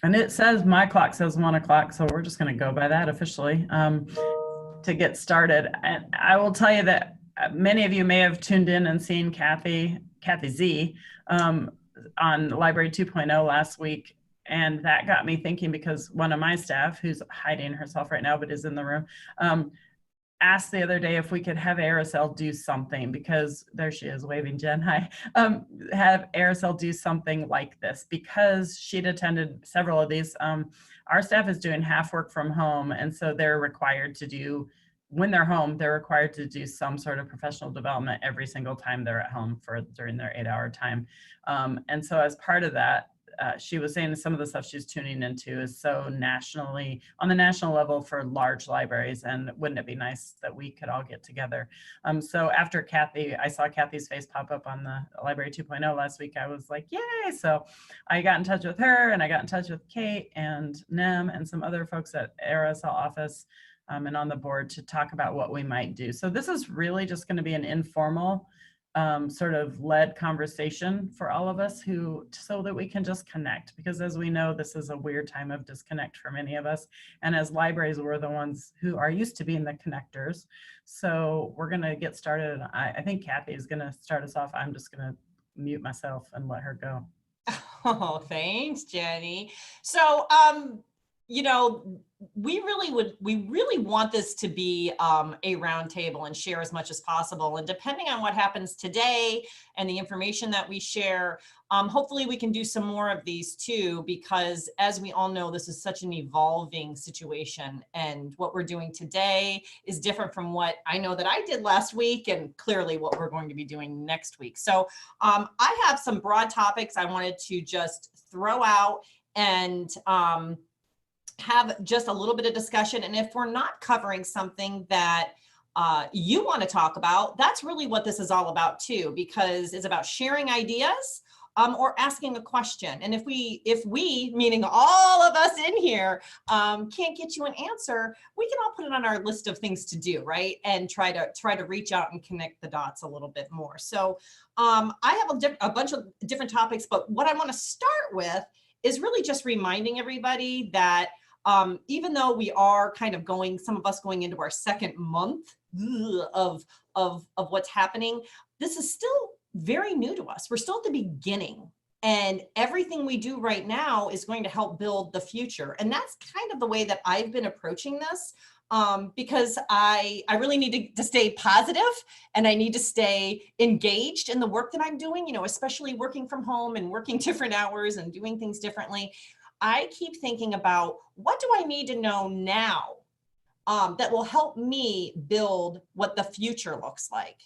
And it says, my clock says 1 o'clock, so we're just going to go by that officially to get started. And I will tell you that many of you may have tuned in and seen Kathy Z on Library 2.0 last week. And that got me thinking, because one of my staff, who's hiding herself right now but is in the room, asked the other day if we could have ARSL do something, because there she is waving, Jen, hi, have ARSL do something like this, because she'd attended several of these. Our staff is doing half work from home, and so they're required to do, when they're home, they're required to do some sort of professional development every single time they're at home during their 8-hour time. And so as part of that, she was saying some of the stuff she's tuning into is so nationally, on the national level for large libraries, and wouldn't it be nice that we could all get together? So after I saw Kathy's face pop up on the Library 2.0 last week, I was like, yay! So I got in touch with her, and I got in touch with Kate and Nem and some other folks at ARSL office and on the board to talk about what we might do. So this is really just going to be an informal sort of led conversation for all of us, so that we can just connect, because as we know, this is a weird time of disconnect for many of us. And as libraries, we're the ones who are used to being the connectors. So we're going to get started. I think Kathy is going to start us off. I'm just going to mute myself and let her go. Oh, thanks, Jenny. So, you know, we really want this to be a roundtable and share as much as possible. And depending on what happens today and the information that we share, hopefully we can do some more of these too, because as we all know, this is such an evolving situation. And what we're doing today is different from what I know that I did last week, and clearly what we're going to be doing next week. So I have some broad topics I wanted to just throw out and have just a little bit of discussion. And if we're not covering something that you want to talk about, that's really what this is all about too, because it's about sharing ideas or asking a question. And if we, meaning all of us in here, can't get you an answer, we can all put it on our list of things to do, right? And try to reach out and connect the dots a little bit more. So I have a bunch of different topics, but what I want to start with is really just reminding everybody that even though we are kind of some of us going into our second month of what's happening, this is still very new to us. We're still at the beginning, and everything we do right now is going to help build the future. And that's kind of the way that I've been approaching this, because I really need to stay positive, and I need to stay engaged in the work that I'm doing, you know, especially working from home and working different hours and doing things differently. I keep thinking about, what do I need to know now that will help me build what the future looks like?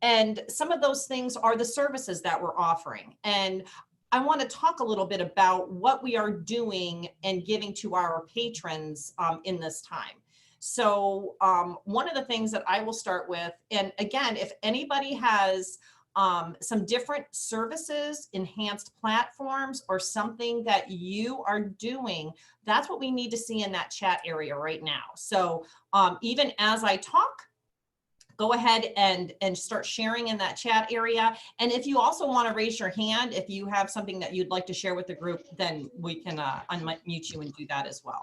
And some of those things are the services that we're offering. And I want to talk a little bit about what we are doing and giving to our patrons in this time. So one of the things that I will start with, and again, if anybody has some different services, enhanced platforms, or something that you are doing, that's what we need to see in that chat area right now. So even as I talk, go ahead and start sharing in that chat area. And if you also want to raise your hand, if you have something that you'd like to share with the group, then we can unmute you and do that as well.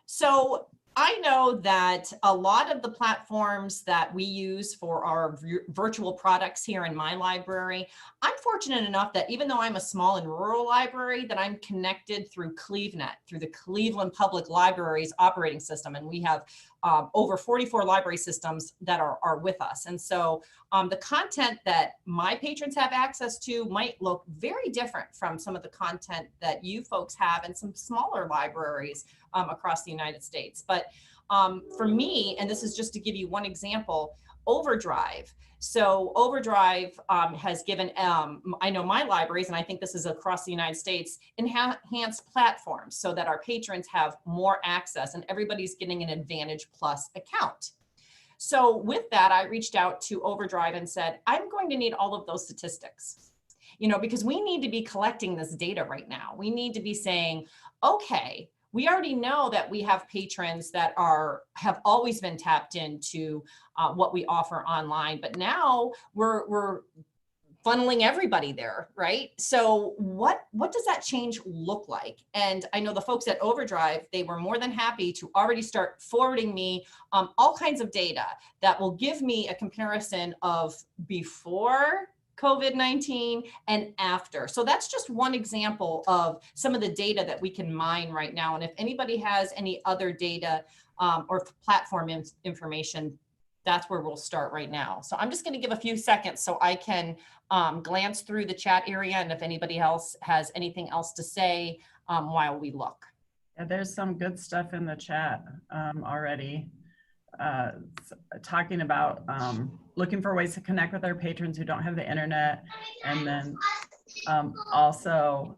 So I know that a lot of the platforms that we use for our virtual products here in my library, I'm fortunate enough that even though I'm a small and rural library, that I'm connected through CleveNet, through the Cleveland Public Libraries operating system. And we have over 44 library systems that are with us. And so the content that my patrons have access to might look very different from some of the content that you folks have in some smaller libraries across the United States. But for me, and this is just to give you one example, Overdrive. So Overdrive has given, I know my libraries, and I think this is across the United States, enhanced platforms so that our patrons have more access and everybody's getting an Advantage Plus account. So with that, I reached out to Overdrive and said, I'm going to need all of those statistics, you know, because we need to be collecting this data right now. We need to be saying, okay, we already know that we have patrons that have always been tapped into what we offer online, but now we're funneling everybody there, right? So what does that change look like? And I know the folks at Overdrive, they were more than happy to already start forwarding me all kinds of data that will give me a comparison of before COVID-19 and after. So that's just one example of some of the data that we can mine right now. And if anybody has any other data or platform information, that's where we'll start right now. So I'm just going to give a few seconds so I can glance through the chat area. And if anybody else has anything else to say while we look. Yeah, there's some good stuff in the chat already. Talking about looking for ways to connect with our patrons who don't have the internet, and then also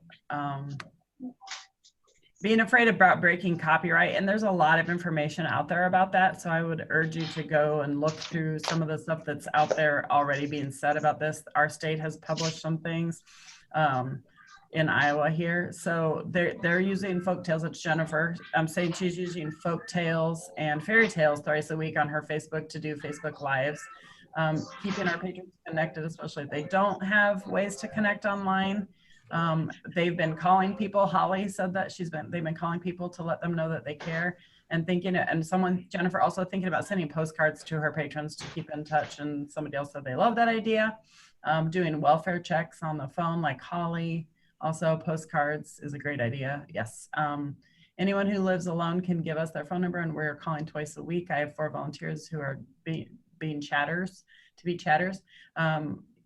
being afraid about breaking copyright. And there's a lot of information out there about that. So I would urge you to go and look through some of the stuff that's out there already being said about this. Our state has published some things in Iowa here. So they're using folk tales. It's Jennifer. I'm saying she's using folk tales and fairy tales thrice a week on her Facebook to do Facebook Lives. Keeping our patrons connected, especially if they don't have ways to connect online. They've been calling people. Holly said that they've been calling people to let them know that they care, and Jennifer also thinking about sending postcards to her patrons to keep in touch. And somebody else said they love that idea. Doing welfare checks on the phone like Holly. Also postcards is a great idea. Yes. Anyone who lives alone can give us their phone number, and we're calling twice a week. I have 4 volunteers who are being chatters.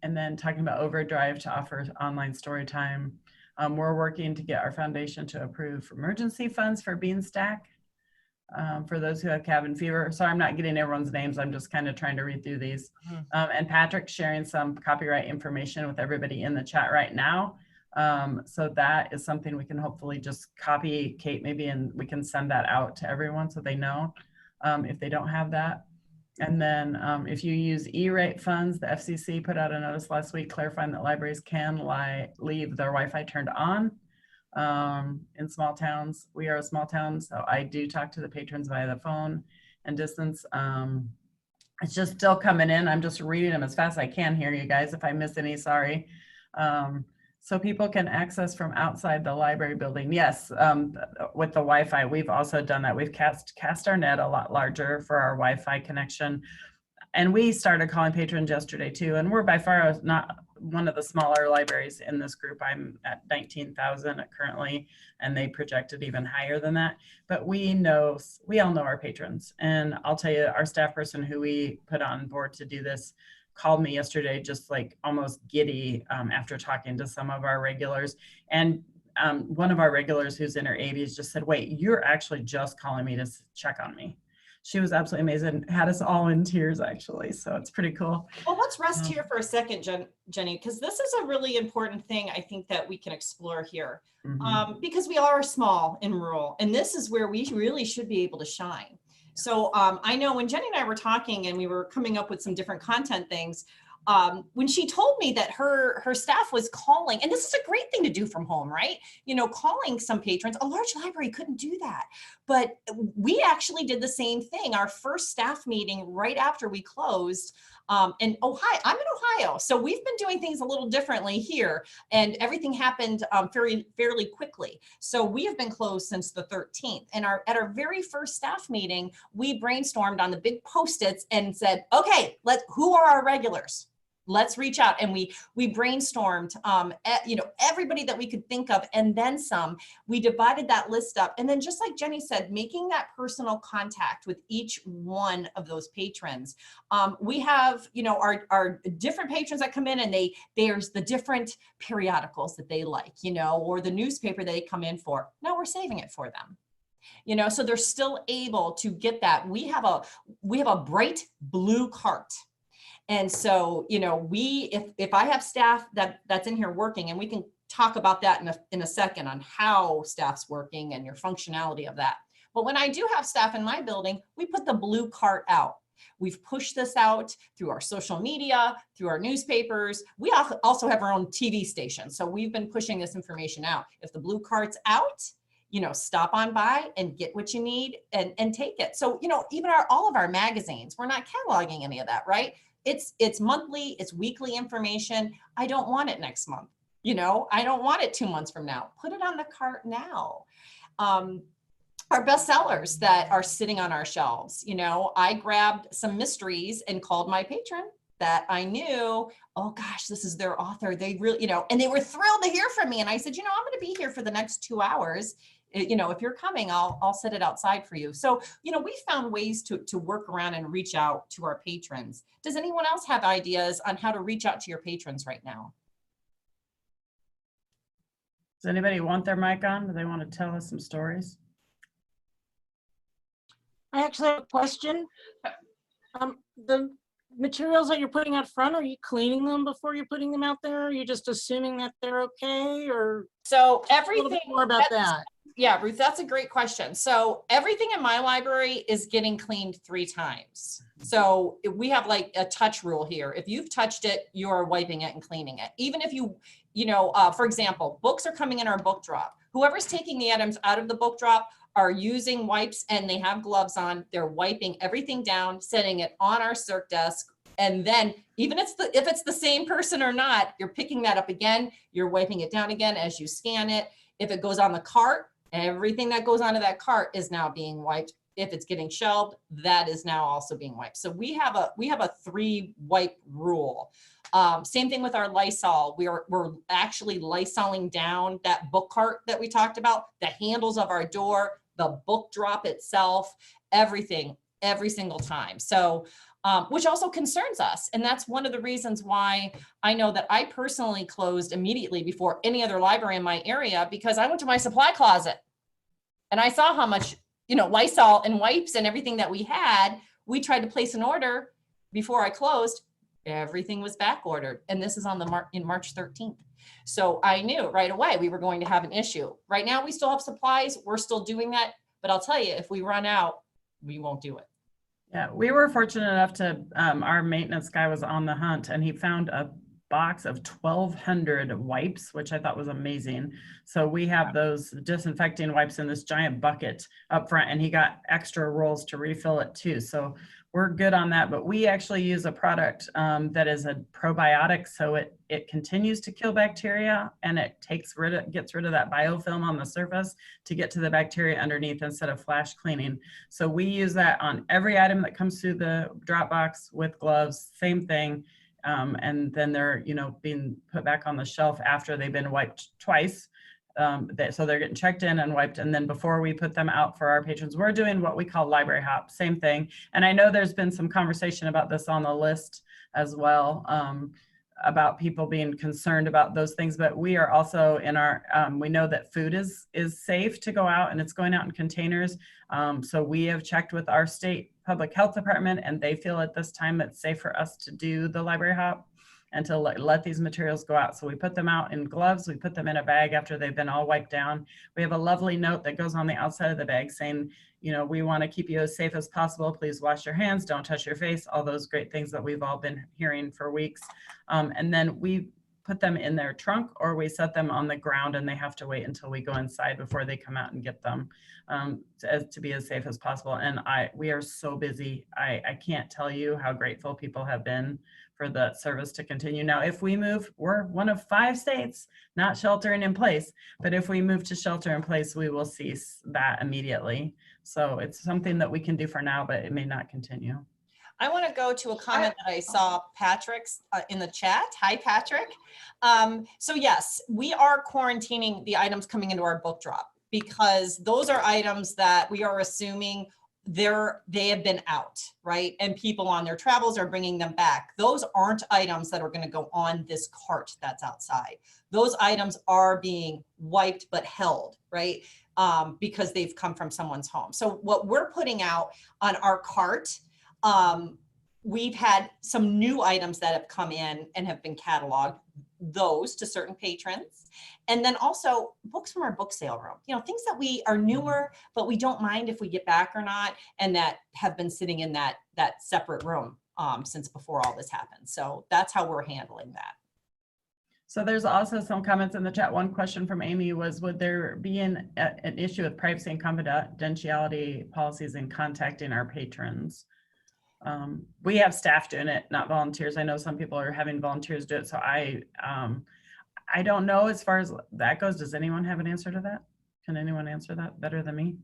And then talking about Overdrive to offer online story time. We're working to get our foundation to approve emergency funds for Beanstack for those who have cabin fever. Sorry, I'm not getting everyone's names. I'm just kind of trying to read through these. And Patrick's sharing some copyright information with everybody in the chat right now. So that is something we can hopefully just copy, Kate, maybe, and we can send that out to everyone so they know if they don't have that. And then if you use E-rate funds, the FCC put out a notice last week clarifying that libraries can leave their Wi-Fi turned on in small towns. We are a small town, so I do talk to the patrons via the phone and distance. It's just still coming in. I'm just reading them as fast as I can here, you guys. If I miss any, sorry. So people can access from outside the library building. Yes, with the Wi-Fi, we've also done that. We've cast our net a lot larger for our Wi-Fi connection. And we started calling patrons yesterday too. And we're by far not one of the smaller libraries in this group. I'm at 19,000 currently, and they projected even higher than that. But we all know our patrons. And I'll tell you, our staff person who we put on board to do this called me yesterday, just like almost giddy after talking to some of our regulars. And one of our regulars who's in her 80s just said, wait, you're actually just calling me to check on me. She was absolutely amazing, had us all in tears actually. So it's pretty cool. Well, let's rest here for a second, Jenny, because this is a really important thing I think that we can explore here because we are small and rural, and this is where we really should be able to shine. So I know when Jenny and I were talking and we were coming up with some different content things, when she told me that her staff was calling, and this is a great thing to do from home, right? You know, calling some patrons. A large library couldn't do that, but we actually did the same thing. Our first staff meeting right after we closed in Ohio. I'm in Ohio, so we've been doing things a little differently here, and everything happened fairly quickly. So we have been closed since the 13th, and at our very first staff meeting, we brainstormed on the big Post-its and said, okay, who are our regulars? Let's reach out. And we brainstormed, everybody that we could think of, and then some. We divided that list up. And then just like Jenny said, making that personal contact with each one of those patrons. We have, our different patrons that come in, and there's the different periodicals that they like, or the newspaper that they come in for. Now we're saving it for them. So they're still able to get that. We have a bright blue cart. And so, if I have staff that's in here working, and we can talk about that in a second on how staff's working and your functionality of that. But when I do have staff in my building, we put the blue cart out. We've pushed this out through our social media, through our newspapers. We also have our own TV station. So we've been pushing this information out. If the blue cart's out, stop on by and get what you need and take it. So, even all of our magazines, we're not cataloging any of that, right? it's monthly, it's weekly information. I don't want it next month. You know, I don't want it 2 months from now. Put it on the cart now. Our bestsellers that are sitting on our shelves. You know, I grabbed some mysteries and called my patron that I knew, oh gosh, this is their author. They really, you know, and they were thrilled to hear from me. And I said, you know, I'm going to be here for the next 2 hours. You know, if you're coming, I'll set it outside for you. So, you know, we found ways to work around and reach out to our patrons. Does anyone else have ideas on how to reach out to your patrons right now? Does anybody want their mic on? Do they want to tell us some stories? I actually have a question. The materials that you're putting out front, are you cleaning them before you're putting them out there? Are you just assuming that they're okay, or So a everything little bit more about that? Yeah, Ruth, that's a great question. So everything in my library is getting cleaned 3 times. So we have like a touch rule here. If you've touched it, you're wiping it and cleaning it. Even if you know, for example, books are coming in our book drop. Whoever's taking the items out of the book drop are using wipes and they have gloves on. They're wiping everything down, setting it on our circ desk. And then even if it's the same person or not, you're picking that up again, you're wiping it down again as you scan it. If it goes on the cart, everything that goes onto that cart is now being wiped. If it's getting shelved, that is now also being wiped. So we have a 3 wipe rule. Same thing with our Lysol. We're actually Lysoling down that book cart that we talked about, the handles of our door, the book drop itself, everything, every single time. So, which also concerns us. And that's one of the reasons why I know that I personally closed immediately before any other library in my area, because I went to my supply closet and I saw how much, you know, Lysol and wipes and everything that we had. We tried to place an order before I closed. Everything was back ordered. And this is on in March 13th. So I knew right away we were going to have an issue. Right now, we still have supplies. We're still doing that. But I'll tell you, if we run out, we won't do it. Yeah, we were fortunate enough to, our maintenance guy was on the hunt and he found a box of 1,200 wipes, which I thought was amazing. So we have those disinfecting wipes in this giant bucket up front, and he got extra rolls to refill it too. So we're good on that, but we actually use a product that is a probiotic. So it continues to kill bacteria and it gets rid of that biofilm on the surface to get to the bacteria underneath instead of flash cleaning. So we use that on every item that comes through the drop box with gloves, same thing. And then they're, you know, being put back on the shelf after they've been wiped twice. So they're getting checked in and wiped. And then before we put them out for our patrons, we're doing what we call library hop, same thing. And I know there's been some conversation about this on the list as well, about people being concerned about those things, but we are also in our, we know that food is safe to go out and it's going out in containers. So we have checked with our state public health department and they feel at this time it's safe for us to do the library hop and to let these materials go out. So we put them out in gloves, we put them in a bag after they've been all wiped down. We have a lovely note that goes on the outside of the bag saying, you know, we want to keep you as safe as possible. Please wash your hands, don't touch your face, all those great things that we've all been hearing for weeks. And then we put them in their trunk or we set them on the ground and they have to wait until we go inside before they come out and get them to be as safe as possible. And we are so busy. I can't tell you how grateful people have been for the service to continue. Now, if we move, we're one of 5 states not sheltering in place, but if we move to shelter in place, we will cease that immediately. So it's something that we can do for now, but it may not continue. I want to go to a comment that I saw Patrick's in the chat. Hi, Patrick. So yes, we are quarantining the items coming into our book drop because those are items that we are assuming they have been out, right? And people on their travels are bringing them back. Those aren't items that are going to go on this cart that's outside. Those items are being wiped but held, right? Because they've come from someone's home. So what we're putting out on our cart, we've had some new items that have come in and have been cataloged, those to certain patrons. And then also books from our book sale room, you know, things that we are newer, but we don't mind if we get back or not, and that have been sitting in that separate room since before all this happened. So that's how we're handling that. So there's also some comments in the chat. One question from Amy was, would there be an issue with privacy and confidentiality policies in contacting our patrons? We have staff doing it, not volunteers. I know some people are having volunteers do it. So I don't know as far as that goes. Does anyone have an answer to that? Can anyone answer that better than me?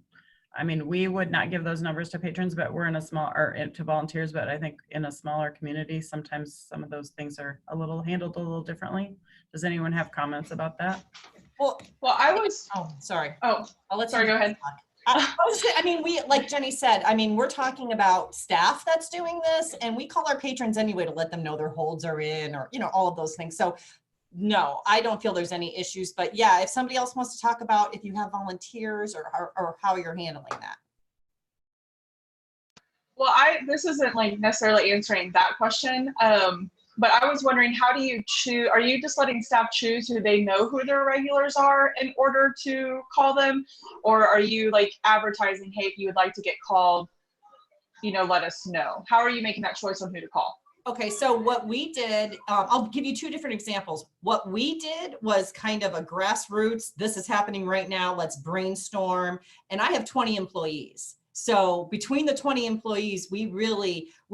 I mean, we would not give those numbers to patrons, but we're in a small, or to volunteers, but I think in a smaller community, sometimes some of those things are handled a little differently. Does anyone have comments about that? Well, I was, oh, sorry. oh, I'll let sorry, you go ahead. I mean, we, like Jenny said, I mean, we're talking about staff that's doing this, and we call our patrons anyway to let them know their holds are in, or, you know, all of those things. So no, I don't feel there's any issues, but yeah, if somebody else wants to talk about if you have volunteers or how you're handling that. Well, this isn't like necessarily answering that question, but I was wondering, how do you choose? Are you just letting staff choose who they know who their regulars are in order to call them? Or are you like advertising, hey, if you would like to get called, you know, let us know? How are you making that choice on who to call? Okay, so what we did, I'll give you two different examples. What we did was kind of a grassroots, this is happening right now, let's brainstorm. And I have 20 employees. So between the 20 employees, we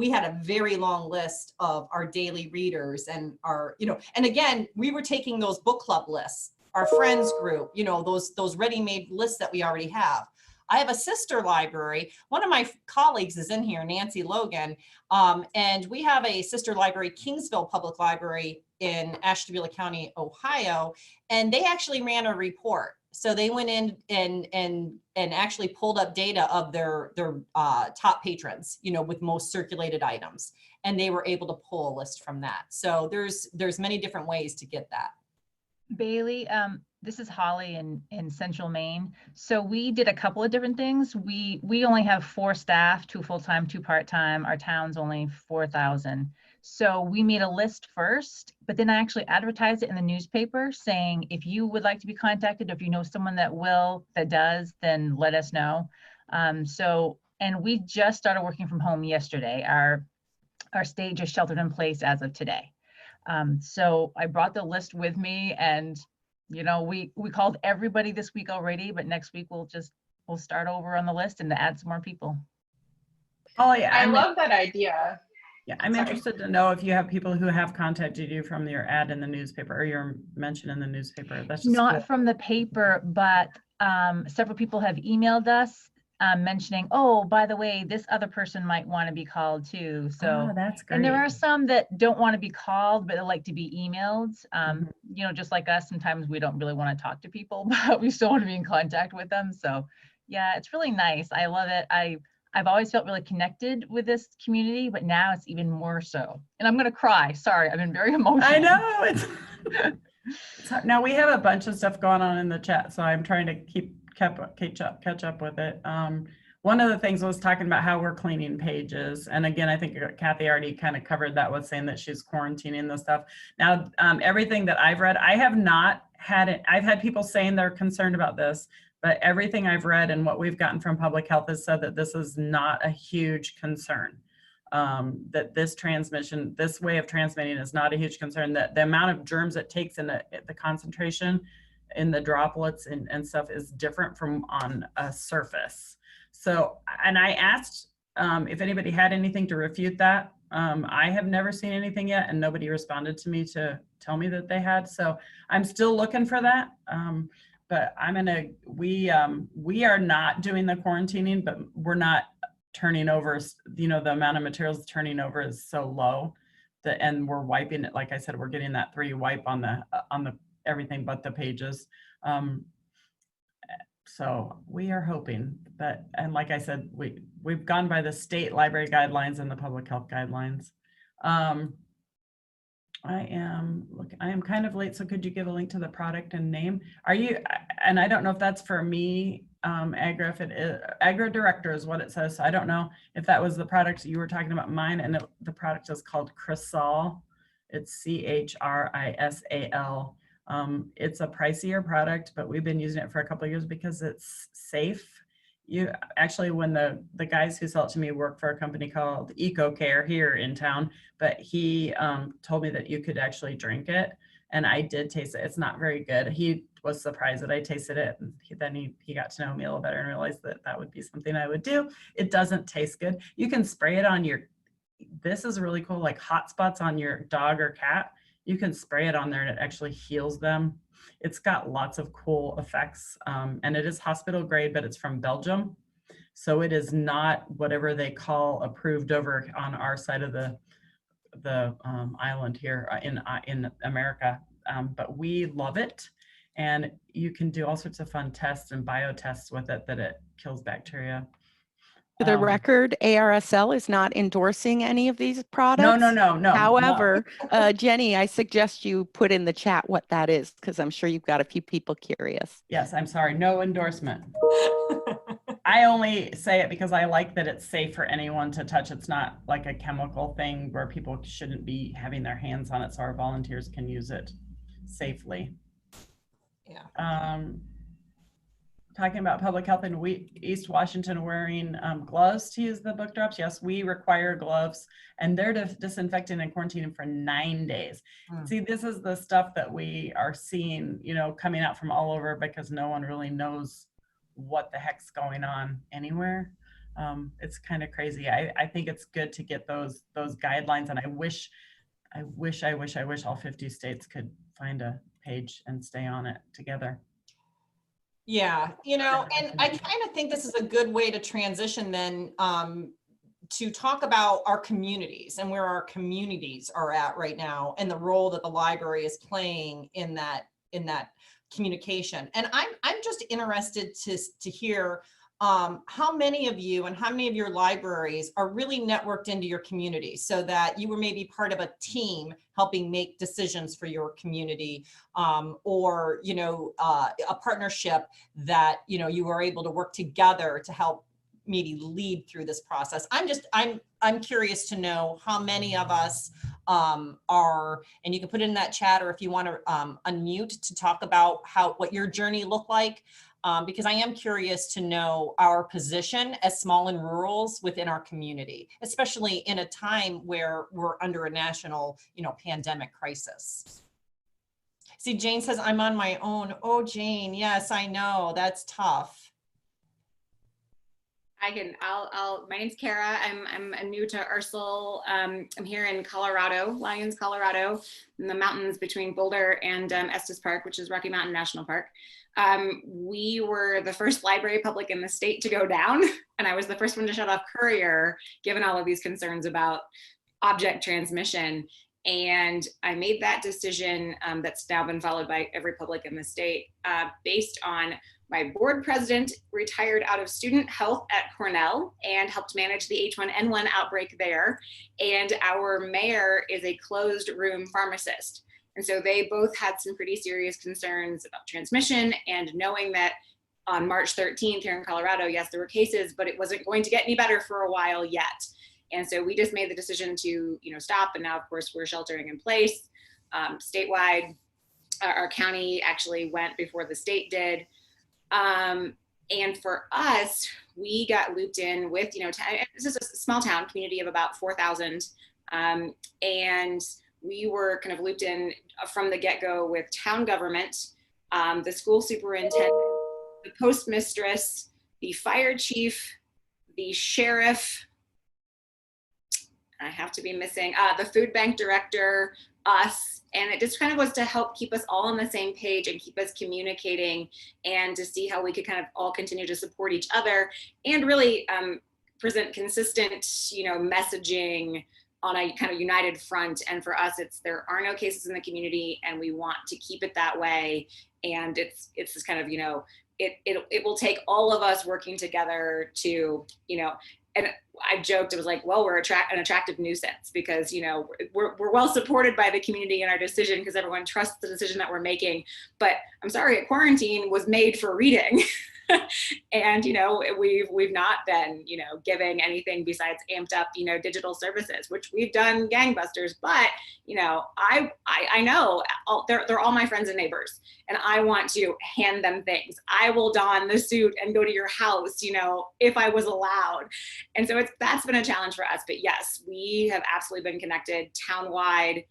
had a very long list of our daily readers and our, you know, and again, we were taking those book club lists, our friends group, you know, those ready-made lists that we already have. I have a sister library. One of my colleagues is in here, Nancy Logan, and we have a sister library, Kingsville Public Library in Ashtabula County, Ohio, and they actually ran a report. So they went in and actually pulled up data of their top patrons, you know, with most circulated items, and they were able to pull a list from that. So there's many different ways to get that. Bailee, this is Holly in Central Maine. So we did a couple of different things. We only have 4 staff, 2 full-time, 2 part-time. Our town's only 4,000. So we made a list first, but then I actually advertised it in the newspaper saying, if you would like to be contacted, if you know someone that does, then let us know. And we just started working from home yesterday. Our stage is sheltered in place as of today. So I brought the list with me, and you know, we called everybody this week already, but next week we'll start over on the list and to add some more people. Oh yeah, I love that idea. Yeah, I'm interested to know if you have people who have contacted you from your ad in the newspaper or your mention in the newspaper. That's just not cool. From the paper, but several people have emailed us mentioning, oh, by the way, this other person might want to be called too. So that's great. And there are some that don't want to be called, but they like to be emailed. You know, just like us, sometimes we don't really want to talk to people, but we still want to be in contact with them. So yeah, it's really nice. I love it. I've always felt really connected with this community, but now it's even more so. And I'm going to cry. Sorry, I've been very emotional. I know. It's now we have a bunch of stuff going on in the chat, so I'm trying to catch up with it. One of the things was talking about how we're cleaning pages. And again, I think Kathy already kind of covered that with saying that she's quarantining the stuff. Now, everything that I've read, I have not had it. I've had people saying they're concerned about this, but everything I've read and what we've gotten from public health has said that this is not a huge concern. That this way of transmitting is not a huge concern, that the amount of germs it takes and the concentration in the droplets and stuff is different from on a surface. So, and I asked if anybody had anything to refute that. I have never seen anything yet, and nobody responded to me to tell me that they had. So I'm still looking for that. But we are not doing the quarantining, but we're not turning over, you know, the amount of materials turning over is so low that, and we're wiping it. Like I said, we're getting that 3 wipe on the everything but the pages. So we are hoping that, and like I said, we've gone by the state library guidelines and the public health guidelines. I am kind of late, so could you give a link to the product and name? Are you, and I don't know if that's for me, Agra, if it is, Agra Director is what it says. So I don't know if that was the product you were talking about, mine, and the product is called Crisal. It's CHRISAL. It's a pricier product, but we've been using it for a couple of years because it's safe. You actually, when the guys who sell it to me work for a company called EcoCare here in town, but he told me that you could actually drink it, and I did taste it. It's not very good. He was surprised that I tasted it, and then he got to know me a little better and realized that that would be something I would do. It doesn't taste good. You can spray it on your this is really cool, like hotspots on your dog or cat. You can spray it on there and it actually heals them. It's got lots of cool effects, and it is hospital grade, but it's from Belgium. So it is not whatever they call approved over on our side of the island here in America. But we love it. And you can do all sorts of fun tests and biotests with it that it kills bacteria. For the record, ARSL is not endorsing any of these products. No. However, Jenny, I suggest you put in the chat what that is, because I'm sure you've got a few people curious. Yes, I'm sorry, no endorsement. I only say it because I like that it's safe for anyone to touch. It's not like a chemical thing where people shouldn't be having their hands on it, so our volunteers can use it safely. Yeah. Talking about public health in East Washington wearing gloves to use the book drops. Yes, we require gloves, and they're disinfecting and quarantining for 9 days. See, this is the stuff that we are seeing, you know, coming out from all over because no one really knows what the heck's going on anywhere. It's kind of crazy. I think it's good to get those guidelines, and I wish all 50 states could find a page and stay on it together. Yeah, you know, and I kind of think this is a good way to transition then to talk about our communities and where our communities are at right now and the role that the library is playing in that communication. And I'm just interested to hear how many of you and how many of your libraries are really networked into your community so that you were maybe part of a team helping make decisions for your community, or, you know, a partnership that, you know, you were able to work together to help maybe lead through this process. I'm curious to know how many of us are, and you can put it in that chat, or if you want to unmute to talk about what your journey looked like. Because I am curious to know our position as small and rurals within our community, especially in a time where we're under a national, you know, pandemic crisis. See, Jane says, I'm on my own. Oh, Jane, yes, I know, that's tough. My name's Kara. I'm new to ARSL. I'm here in Colorado, Lyons, Colorado, in the mountains between Boulder and Estes Park, which is Rocky Mountain National Park. We were the first library public in the state to go down, and I was the first one to shut off Courier, given all of these concerns about object transmission. And I made that decision that's now been followed by every public in the state, based on my board president retired out of student health at Cornell and helped manage the H1N1 outbreak there. And our mayor is a closed room pharmacist. And so they both had some pretty serious concerns about transmission, and knowing that on March 13th here in Colorado, yes, there were cases, but it wasn't going to get any better for a while yet. And so we just made the decision to, you know, stop. And now, of course, we're sheltering in place statewide. Our county actually went before the state did. And for us, we got looped in with, you know, this is a small town community of about 4,000. And we were kind of looped in from the get-go with town government, the school superintendent, the postmistress, the fire chief, the sheriff, I have to be missing, the food bank director, us. And it just kind of was to help keep us all on the same page and keep us communicating, and to see how we could kind of all continue to support each other and really present consistent, you know, messaging on a kind of united front. And for us, there are no cases in the community, and we want to keep it that way. And it's this kind of, you know, it will take all of us working together to, you know, and I joked, it was like, well, we're an attractive nuisance because, you know, we're well supported by the community in our decision because everyone trusts the decision that we're making. But I'm sorry, quarantine was made for reading. And, you know, we've not been, you know, giving anything besides amped up, you know, digital services, which we've done gangbusters. But, you know, I know they're all my friends and neighbors, and I want to hand them things. I will don the suit and go to your house, you know, if I was allowed. And so that's been a challenge for us. But yes, we have absolutely been connected townwide,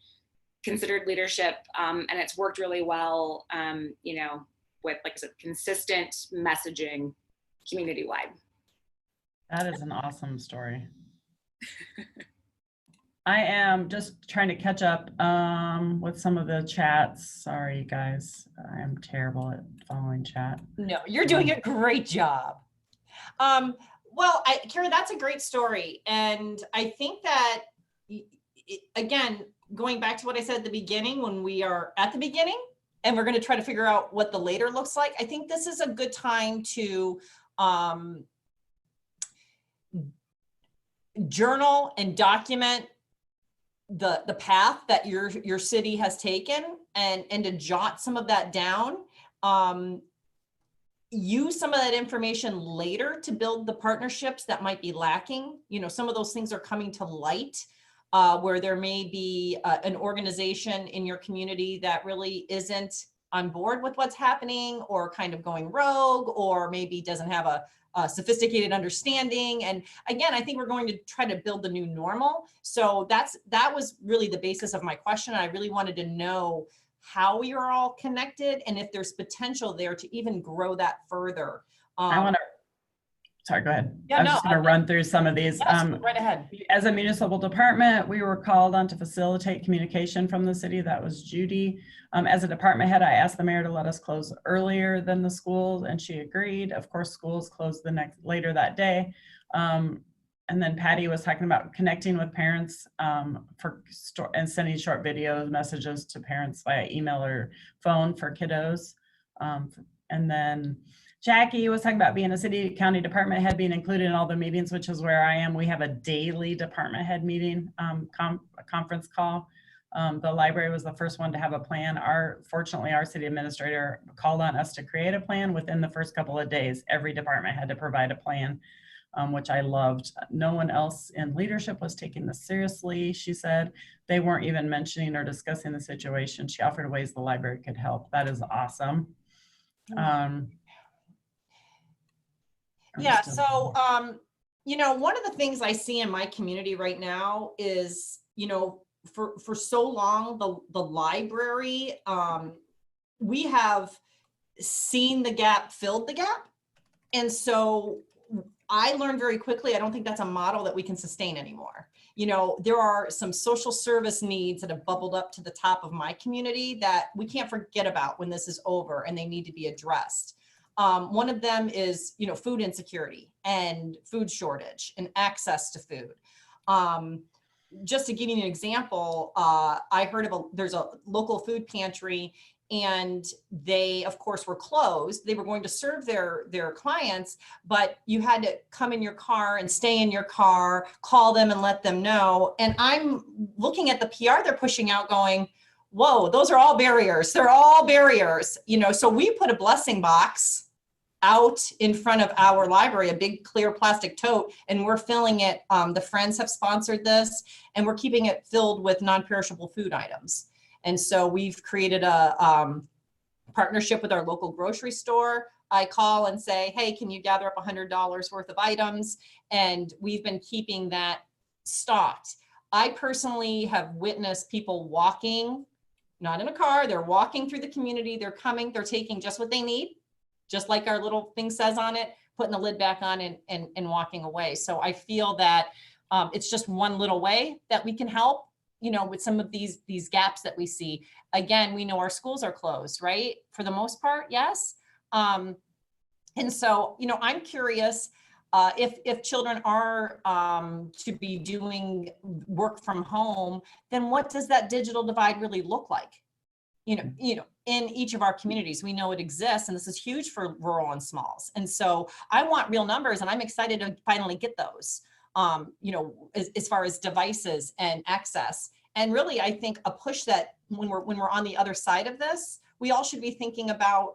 considered leadership, and it's worked really well, you know, with, like I said, consistent messaging community-wide. That is an awesome story. I am just trying to catch up with some of the chats. Sorry, guys. I am terrible at following chat. No, you're doing a great job. Well, Kara, that's a great story. And I think that, again, going back to what I said at the beginning, when we are at the beginning and we're going to try to figure out what the later looks like, I think this is a good time to journal and document the path that your city has taken, and to jot some of that down. Use some of that information later to build the partnerships that might be lacking. You know, some of those things are coming to light, where there may be an organization in your community that really isn't on board with what's happening, or kind of going rogue, or maybe doesn't have a sophisticated understanding. And again, I think we're going to try to build the new normal. So that was really the basis of my question. I really wanted to know how we are all connected, and if there's potential there to even grow that further. I want to, sorry, go ahead. Yeah, I was just going to run through some of these. Yes, right ahead. As a municipal department, we were called on to facilitate communication from the city. That was Judy. As a department head, I asked the mayor to let us close earlier than the schools, and she agreed. Of course, schools closed later that day. And then Patty was talking about connecting with parents and sending short video messages to parents via email or phone for kiddos. And then Jackie was talking about being a city county department head, being included in all the meetings, which is where I am. We have a daily department head meeting, a conference call. The library was the first one to have a plan. Fortunately, our city administrator called on us to create a plan within the first couple of days. Every department had to provide a plan, which I loved. No one else in leadership was taking this seriously. She said they weren't even mentioning or discussing the situation. She offered ways the library could help. That is awesome. Yeah, so, you know, one of the things I see in my community right now is, you know, for so long, the library, we have seen the gap, filled the gap. And so I learned very quickly, I don't think that's a model that we can sustain anymore. You know, there are some social service needs that have bubbled up to the top of my community that we can't forget about when this is over, and they need to be addressed. One of them is, you know, food insecurity and food shortage and access to food. Just to give you an example, I heard of there's a local food pantry, and they, of course, were closed. They were going to serve their clients, but you had to come in your car and stay in your car, call them and let them know. And I'm looking at the PR they're pushing out going, whoa, those are all barriers. They're all barriers. You know, so we put a blessing box out in front of our library, a big clear plastic tote, and we're filling it. The Friends have sponsored this, and we're keeping it filled with non-perishable food items. And so we've created a partnership with our local grocery store. I call and say, hey, can you gather up $100 worth of items? And we've been keeping that stocked. I personally have witnessed people walking, not in a car, they're walking through the community, they're coming, they're taking just what they need, just like our little thing says on it, putting the lid back on and walking away. So I feel that it's just one little way that we can help, you know, with some of these gaps that we see. Again, we know our schools are closed, right? For the most part, yes. And so, you know, I'm curious if children are to be doing work from home, then what does that digital divide really look like? You know, in each of our communities, we know it exists, and this is huge for rural and smalls. And so I want real numbers, and I'm excited to finally get those. You know, as far as devices and access. And really, I think a push that when we're on the other side of this, we all should be thinking about,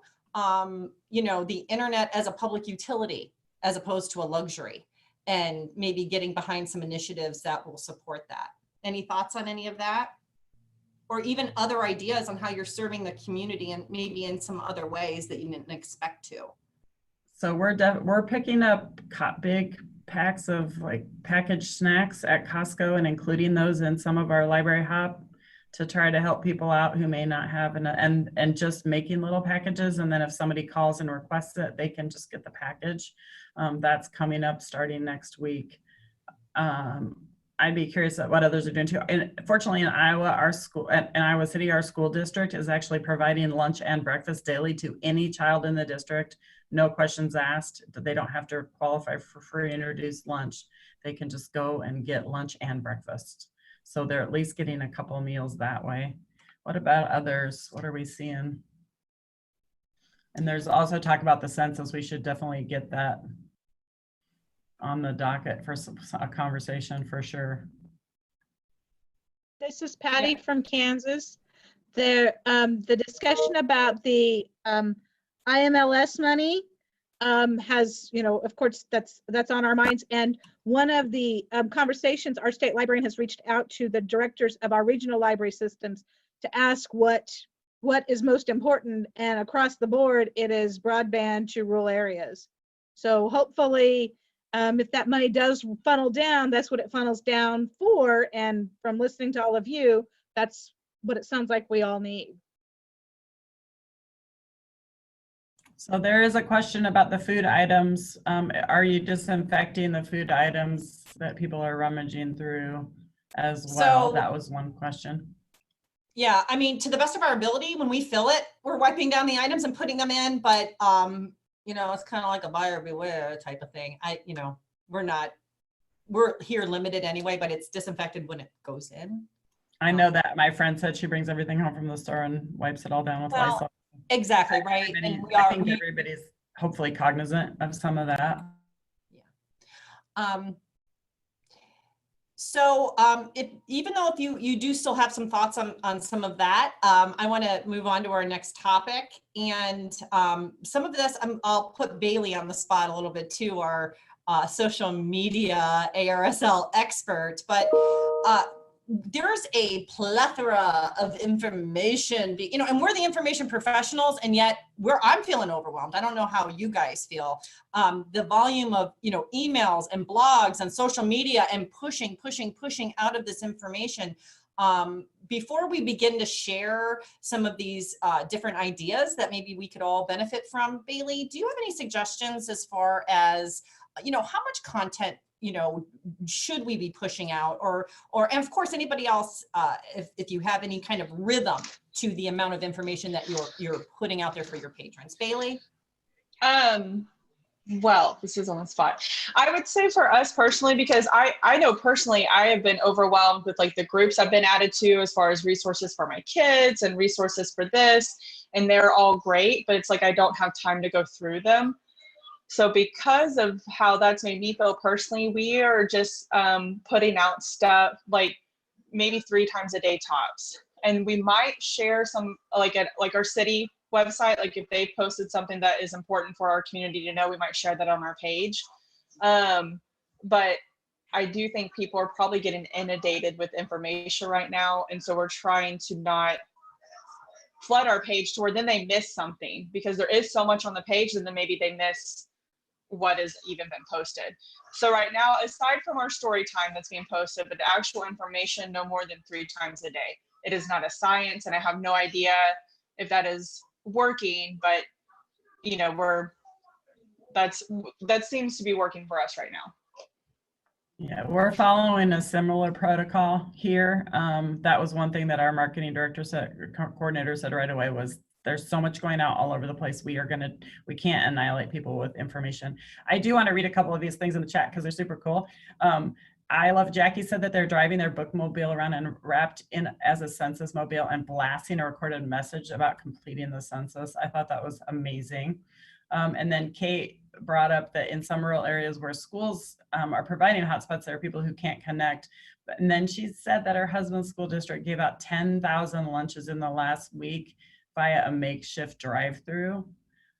you know, the internet as a public utility, as opposed to a luxury, and maybe getting behind some initiatives that will support that. Any thoughts on any of that? Or even other ideas on how you're serving the community, and maybe in some other ways that you didn't expect to? So we're picking up big packs of like packaged snacks at Costco, and including those in some of our library hop to try to help people out who may not have and just making little packages. And then if somebody calls and requests it, they can just get the package. That's coming up starting next week. I I'd be curious at what others are doing too. And fortunately in Iowa, our school, in Iowa City, our school district is actually providing lunch and breakfast daily to any child in the district. No questions asked, that they don't have to qualify for free and reduced lunch. They can just go and get lunch and breakfast. So they're at least getting a couple of meals that way. What about others? What are we seeing? And there's also talk about the census. We should definitely get that on the docket for a conversation for sure. This is Patty from Kansas. The discussion about the IMLS money has, of course, that's on our minds. And one of the conversations, our state librarian has reached out to the directors of our regional library systems to ask what is most important. And across the board, it is broadband to rural areas. So hopefully, if that money does funnel down, that's what it funnels down for. And from listening to all of you, that's what it sounds like we all need. So there is a question about the food items. Are you disinfecting the food items that people are rummaging through as well? So- That was one question. Yeah, I mean, to the best of our ability, when we fill it, we're wiping down the items and putting them in, but it's kind of like a buyer beware type of thing. We're here limited anyway, but it's disinfected when it goes in. I know that my friend said she brings everything home from the store and wipes it all down with Well, Lysol. Exactly, right. Everybody- And I think everybody's hopefully cognizant of some of that. So even though if you do still have some thoughts on some of that, I want to move on to our next topic. And some of this, I'll put Bailee on the spot a little bit too, our social media ARSL expert, but there's a plethora of information, and we're the information professionals, and yet I'm feeling overwhelmed. I don't know how you guys feel. The volume of, emails and blogs and social media and pushing out of this information. Before we begin to share some of these different ideas that maybe we could all benefit from, Bailee, do you have any suggestions as far as, how much content should we be pushing out, and of course anybody else, if you have any kind of rhythm to the amount of information that you're putting out there for your patrons, Bailee? Well, this is on the spot. I would say for us personally, because I know personally I have been overwhelmed with like the groups I've been added to as far as resources for my kids and resources for this, and they're all great, but it's like I don't have time to go through them. So because of how that's made me feel personally, we are just putting out stuff like maybe 3 times a day tops. And we might share some like our city website, like if they posted something that is important for our community to know, we might share that on our page. But I do think people are probably getting inundated with information right now. And so we're trying to not flood our page to where then they miss something, because there is so much on the page and then maybe they miss what has even been posted. So right now, aside from our story time that's being posted, but the actual information, no more than 3 times a day. It is not a science, and I have no idea if that is working, but that seems to be working for us right now. Yeah, we're following a similar protocol here. That was one thing that our marketing coordinator said right away was, there's so much going out all over the place. We can't annihilate people with information. I do want to read a couple of these things in the chat because they're super cool. I love Jackie said that they're driving their bookmobile around and wrapped in as a census mobile and blasting a recorded message about completing the census. I thought that was amazing. And then Kate brought up that in some rural areas where schools are providing hotspots, there are people who can't connect. And then she said that her husband's school district gave out 10,000 lunches in the last week via a makeshift drive-through.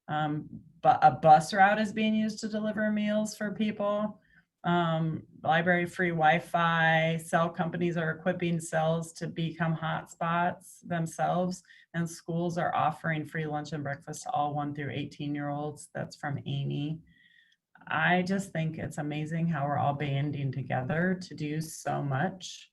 But a bus route is being used to deliver meals for people. Library free Wi-Fi, cell companies are equipping cells to become hotspots themselves, and schools are offering free lunch and breakfast to all 1 through 18-year-olds. That's from Amy. I just think it's amazing how we're all banding together to do so much.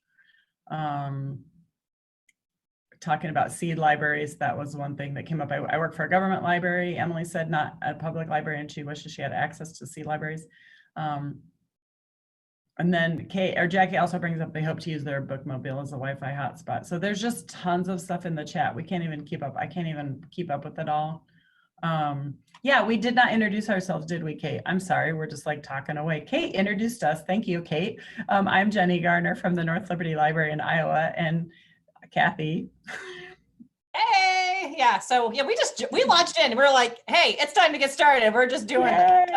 Talking about seed libraries, that was one thing that came up. I work for a government library. Emily said not a public library, and she wishes she had access to seed libraries. And then Kate or Jackie also brings up they hope to use their bookmobile as a Wi-Fi hotspot. So there's just tons of stuff in the chat. We can't even keep up. I can't even keep up with it all. Yeah, we did not introduce ourselves, did we, Kate? I'm sorry, we're just like talking away. Kate introduced us. Thank you, Kate. I'm Jennie Garner from the North Liberty Library in Iowa, and Kathy. Hey, yeah. So yeah, we launched in. We're like, hey, it's time to get started. We're just doing it.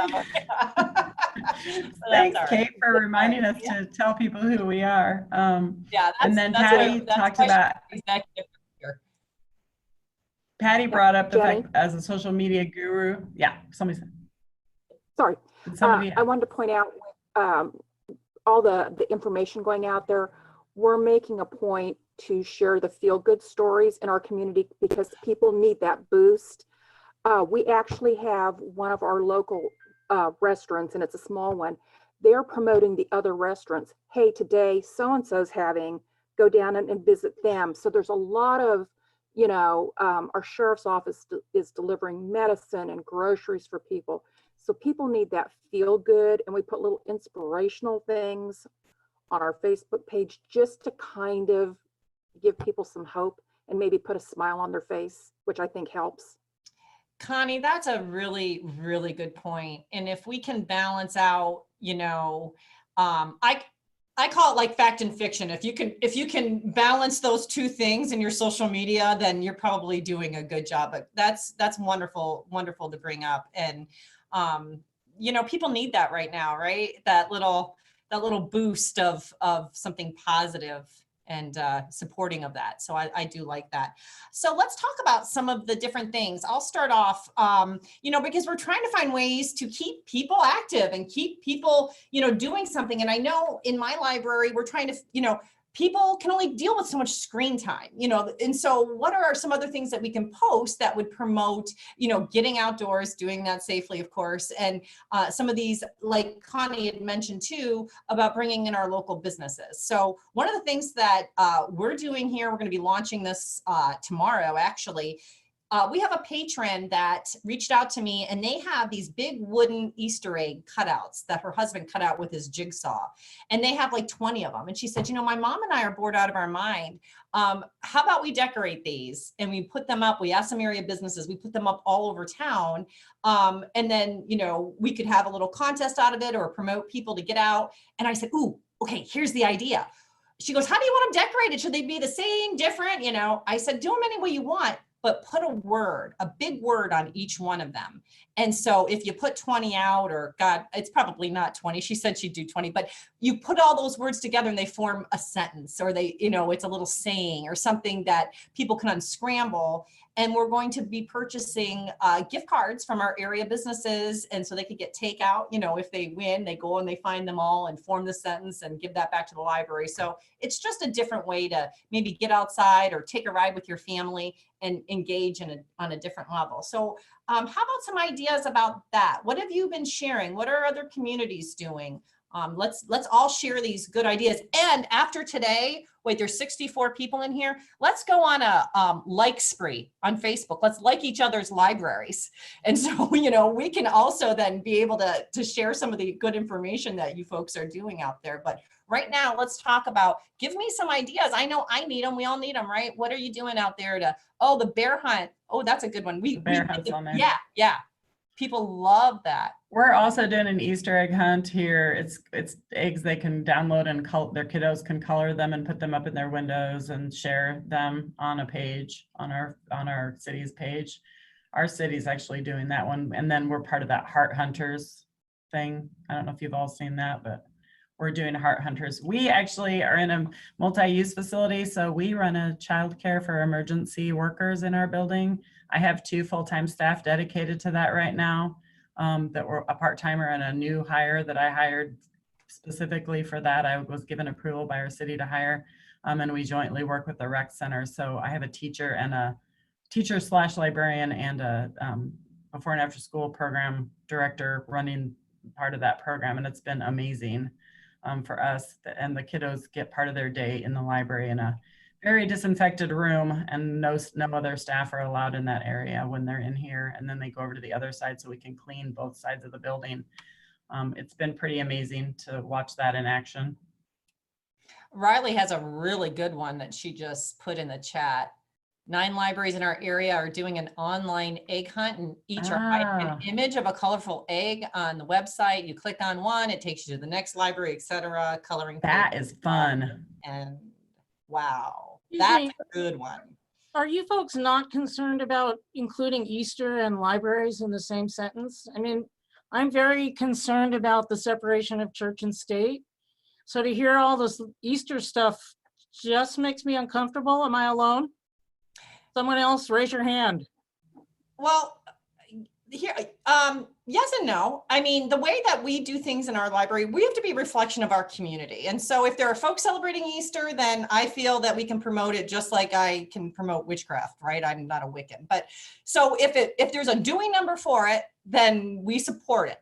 So thanks, all right. Kate, for reminding us to tell people who we are. Yeah, and then Patty talked about. Patty brought up the fact as a social media guru. Yeah, somebody said. Sorry, I wanted to point out all the information going out there. We're making a point to share the feel-good stories in our community because people need that boost. We actually have one of our local restaurants, and it's a small one. They're promoting the other restaurants. Hey, today so-and-so's having, go down and visit them. So there's a lot of, you know, our sheriff's office is delivering medicine and groceries for people. So people need that feel good, and we put little inspirational things on our Facebook page just to kind of give people some hope and maybe put a smile on their face, which I think helps. Connie, that's a really, really good point. And if we can balance out, you know, I call it like fact and fiction. If you can balance those two things in your social media, then you're probably doing a good job. But that's wonderful to bring up. And you know, people need that right now, right? That little boost of something positive and supporting of that. So I do like that. So let's talk about some of the different things. I'll start off, you know, because we're trying to find ways to keep people active and keep people, you know, doing something. And I know in my library, we're trying to, you know, people can only deal with so much screen time, you know, and so what are some other things that we can post that would promote, you know, getting outdoors, doing that safely, of course, and some of these, like Connie had mentioned too, about bringing in our local businesses. So one of the things that we're doing here, we're going to be launching this tomorrow, actually. We have a patron that reached out to me, and they have these big wooden Easter egg cutouts that her husband cut out with his jigsaw. And they have like 20 of them. And she said, you know, my mom and I are bored out of our mind. How about we decorate these and we put them up? We asked some area businesses, we put them up all over town. And then, you know, we could have a little contest out of it or promote people to get out. And I said, ooh, okay, here's the idea. She goes, how do you want them decorated? Should they be the same, different? You know, I said, do them any way you want, but put a big word on each one of them. And so if you put 20 out, or God, it's probably not 20. She said she'd do 20, but you put all those words together and they form a sentence, or they, you know, it's a little saying or something that people can unscramble. And we're going to be purchasing gift cards from our area businesses. And so they could get takeout, you know, if they win, they go and they find them all and form the sentence and give that back to the library. So it's just a different way to maybe get outside or take a ride with your family and engage on a different level. So how about some ideas about that? What have you been sharing? What are other communities doing? Let's all share these good ideas. And after today, wait, there's 64 people in here. Let's go on a like spree on Facebook. Let's like each other's libraries. And so, you know, we can also then be able to share some of the good information that you folks are doing out there. But right now, let's talk about, give me some ideas. I know I need them. We all need them, right? What are you doing out there to, oh, the bear hunt. Oh, that's a good one. Bear hunt's on there. Yeah. People love that. We're also doing an Easter egg hunt here. It's eggs they can download, and their kiddos can color them and put them up in their windows and share them on a page on our city's page. Our city's actually doing that one, and then we're part of that Heart Hunters thing. I don't know if you've all seen that, but we're doing Heart Hunters. We actually are in a multi-use facility, so we run a childcare for emergency workers in our building. I have 2 full-time staff dedicated to that right now, that were a part-timer and a new hire that I hired specifically for that. I was given approval by our city to hire, and we jointly work with the rec center. So I have a teacher and a teacher/librarian and a before and after school program director running part of that program, and it's been amazing for us. And the kiddos get part of their day in the library in a very disinfected room, and no other staff are allowed in that area when they're in here. And then they go over to the other side so we can clean both sides of the building. It's been pretty amazing to watch that in action. Riley has a really good one that she just put in the chat. 9 libraries in our area are doing an online egg hunt, and each are hiding an image of a colorful egg on the website. You click on one, it takes you to the next library, etc. Coloring. That is fun. And wow, Excuse that's me. a good one. Are you folks not concerned about including Easter and libraries in the same sentence? I mean, I'm very concerned about the separation of church and state. So to hear all this Easter stuff just makes me uncomfortable. Am I alone? Someone else, raise your hand. Well, here, yes and no. I mean, the way that we do things in our library, we have to be a reflection of our community. And so if there are folks celebrating Easter, then I feel that we can promote it just like I can promote witchcraft, right? I'm not a Wiccan. But so if there's a dewey number for it, then we support it.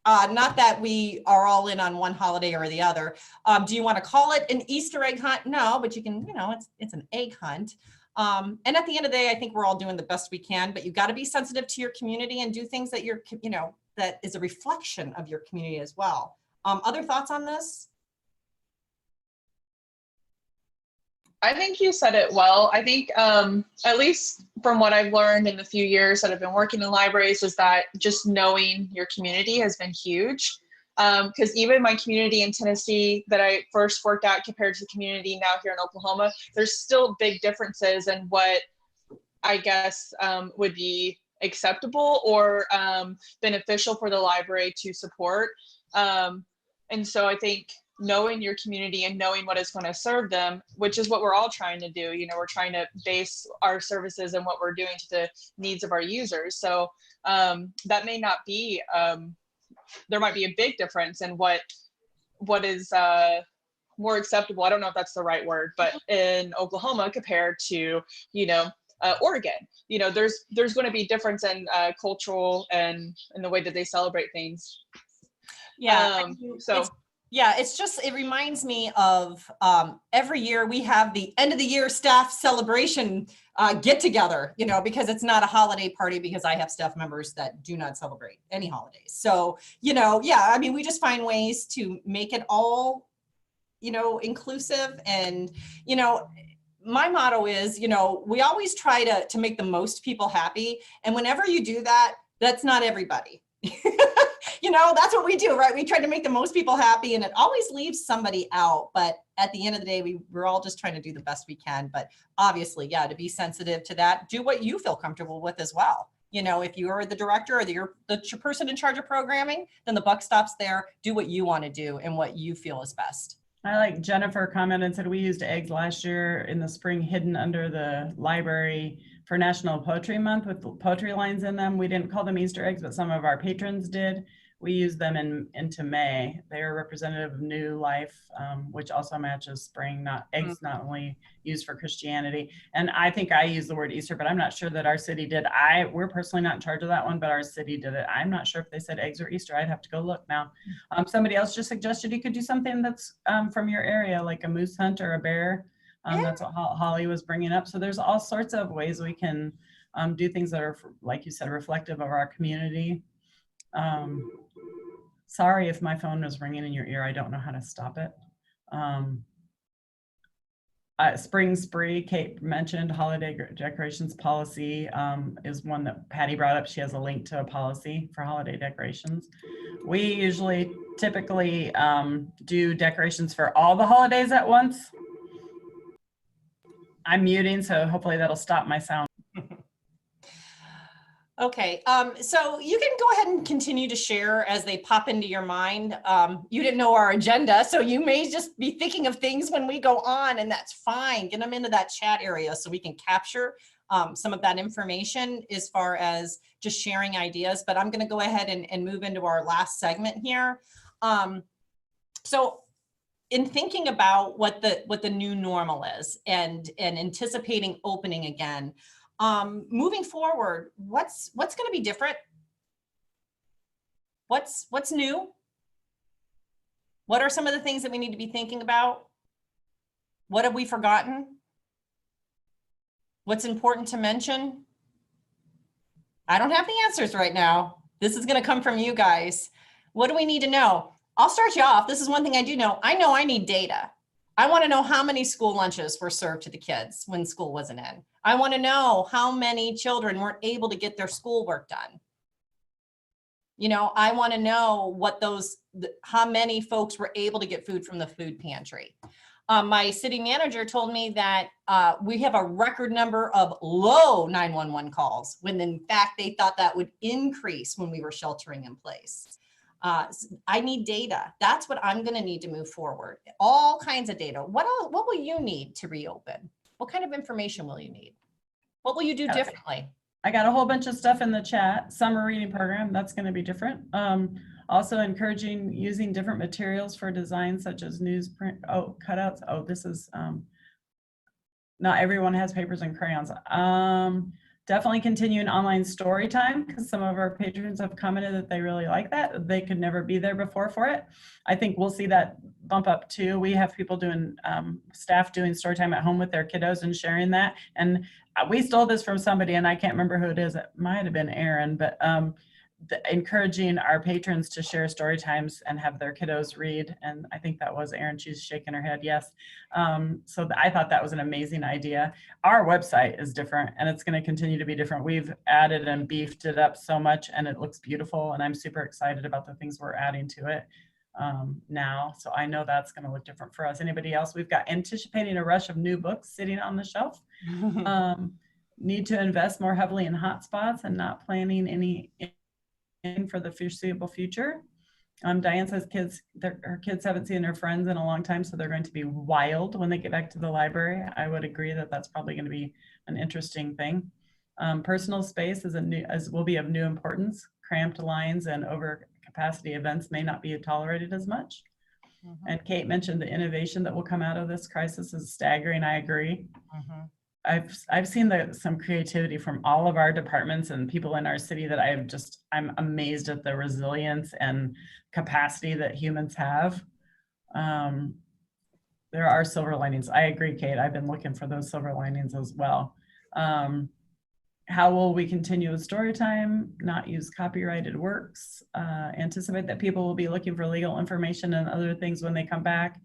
Not that we are all in on one holiday or the other. Do you want to call it an Easter egg hunt? No, but you can, it's an egg hunt. And at the end of the day, I think we're all doing the best we can, but you got to be sensitive to your community and do things that that is a reflection of your community as well. Other thoughts on this? I think you said it well. I think at least from what I've learned in the few years that I've been working in libraries is that just knowing your community has been huge. Because even my community in Tennessee that I first worked at compared to the community now here in Oklahoma, there's still big differences in what I guess would be acceptable or beneficial for the library to support. And so I think knowing your community and knowing what is going to serve them, which is what we're all trying to do. We're trying to base our services and what we're doing to the needs of our users. So that may not be, there might be a big difference in what is more acceptable. I don't know if that's the right word, but in Oklahoma compared to, Oregon, there's going to be difference in cultural and in the way that they celebrate things. Yeah. It reminds me of every year we have the end of the year staff celebration get together, because it's not a holiday party because I have staff members that do not celebrate any holidays. So, we just find ways to make it all, inclusive. And, my motto is, we always try to make the most people happy. And whenever you do that, that's not everybody. That's what we do, right? We try to make the most people happy and it always leaves somebody out. But at the end of the day, we're all just trying to do the best we can. But obviously, to be sensitive to that, do what you feel comfortable with as well. If you're the director or the person in charge of programming, then the buck stops there. Do what you want to do and what you feel is best. I like Jennifer commented and said we used eggs last year in the spring hidden under the library for National Poetry Month with poetry lines in them. We didn't call them Easter eggs, but some of our patrons did. We used them into May. They are representative of new life, which also matches spring, not eggs, not only used for Christianity. And I think I used the word Easter, but I'm not sure that our city did. We're personally not in charge of that one, but our city did it. I'm not sure if they said eggs or Easter. I'd have to go look now. Somebody else just suggested you could do something that's from your area, like a moose hunt or a bear. That's what Holly was bringing up. So there's all sorts of ways we can do things that are, like you said, reflective of our community. Sorry if my phone was ringing in your ear. I don't know how to stop it. Spring Spree, Kate mentioned holiday decorations policy is one that Patty brought up. She has a link to a policy for holiday decorations. We typically do decorations for all the holidays at once. I'm muting, so hopefully that'll stop my sound. Okay, so you can go ahead and continue to share as they pop into your mind. You didn't know our agenda, so you may just be thinking of things when we go on, and that's fine. Get them into that chat area so we can capture some of that information as far as just sharing ideas. But I'm going to go ahead and move into our last segment here. So in thinking about what the new normal is and anticipating opening again, moving forward, what's going to be different? What's new? What are some of the things that we need to be thinking about? What have we forgotten? What's important to mention? I don't have the answers right now. This is going to come from you guys. What do we need to know? I'll start you off. This is one thing I do know. I need data. I want to know how many school lunches were served to the kids when school wasn't in. I want to know how many children weren't able to get their schoolwork done. You know, I want to know what how many folks were able to get food from the food pantry. My city manager told me that we have a record number of low 911 calls, when in fact they thought that would increase when we were sheltering in place. I need data. That's what I'm going to need to move forward. All kinds of data. What will you need to reopen? What kind of information will you need? What will you do differently? I got a whole bunch of stuff in the chat. Summer reading program, that's going to be different. Also encouraging using different materials for design, such as newsprint, cutouts. Oh, this is, not everyone has papers and crayons. Definitely continuing online story time, because some of our patrons have commented that they really like that. They could never be there before for it. I think we'll see that bump up too. We have people doing, staff doing story time at home with their kiddos and sharing that. And we stole this from somebody, and I can't remember who it is. It might have been Aaron, but encouraging our patrons to share story times and have their kiddos read. And I think that was Aaron. She's shaking her head. Yes. So I thought that was an amazing idea. Our website is different, and it's going to continue to be different. We've added and beefed it up so much, and it looks beautiful. And I'm super excited about the things we're adding to it now. So I know that's going to look different for us. Anybody else? We've got anticipating a rush of new books sitting on the shelf. Need to invest more heavily in hotspots and not planning any for the foreseeable future. Diane says her kids haven't seen their friends in a long time, so they're going to be wild when they get back to the library. I would agree that that's probably going to be an interesting thing. Personal space will be of new importance. Cramped lines and over capacity events may not be tolerated as much. And Kate mentioned the innovation that will come out of this crisis is staggering. I agree. I've seen some creativity from all of our departments and people in our city that I'm amazed at the resilience and capacity that humans have. There are silver linings. I agree, Kate. I've been looking for those silver linings as well. How will we continue with story time? Not use copyrighted works. Anticipate that people will be looking for legal information and other things when they come back.